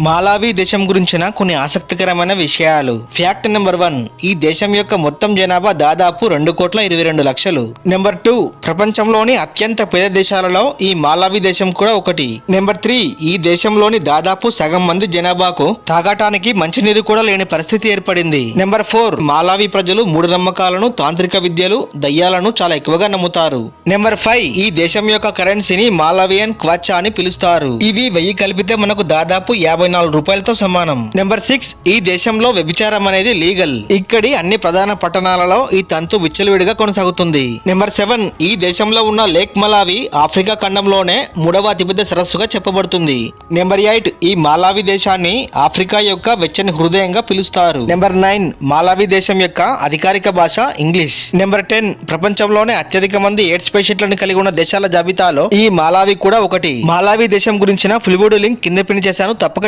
Malawi దేశం గురించిన కొన్ని ఆసక్తికరమైన విషయాలు. ఫ్యాక్ట్ నెంబర్ 1, ఈ దేశం యొక్క మొత్తం జనాభా దాదాపు 2,22,00,000. నెంబర్ 2, ప్రపంచంలోని అత్యంత పేద దేశాలలో ఈ మాలావి దేశం కూడా ఒకటి. నెంబర్ 3, ఈ దేశంలోని దాదాపు సగం మంది జనాభాకు తాగటానికి మంచినీరు కూడా లేని పరిస్థితి ఏర్పడింది. నెంబర్ 4, మాలావి ప్రజలు మూఢనమ్మకాలను, తాంత్రిక విద్యలు, దయ్యాలను చాలా ఎక్కువగా నమ్ముతారు. నెంబర్ 5, ఈ దేశం యొక్క కరెన్సీని మాలావియన్ క్వాచా అని పిలుస్తారు. ఇవి 1000 కలిపితే మనకు దాదాపు 54 రూపాయలతో సమానం. నెంబర్ 6, ఈ దేశంలో వ్యభిచారం అనేది లీగల్. ఇక్కడి అన్ని ప్రధాన పట్టణాలలో ఈ తంతు విచ్చలవిడిగా కొనసాగుతుంది. నెంబర్ 7, ఈ దేశంలో ఉన్న లేక్ మలావి ఆఫ్రికా ఖండంలోనే 3వ అతిపెద్ద సరస్సుగా చెప్పబడుతుంది. నెంబర్ 8, ఈ మాలావి దేశాన్ని ఆఫ్రికా యొక్క వెచ్చని హృదయంగా పిలుస్తారు. నెంబర్ 9, మాలావి దేశం యొక్క అధికారిక భాష ఇంగ్లీష్. నెంబర్ 10, ప్రపంచంలోనే అత్యధిక మంది ఎయిడ్స్ పేషెంట్లను కలిగి ఉన్న దేశాల జాబితాలో ఈ మాలావి కూడా ఒకటి. మాలావి దేశం గురించిన ఫుల్ వీడియో లింక్ కింద పిన్ చేశాను, తప్పక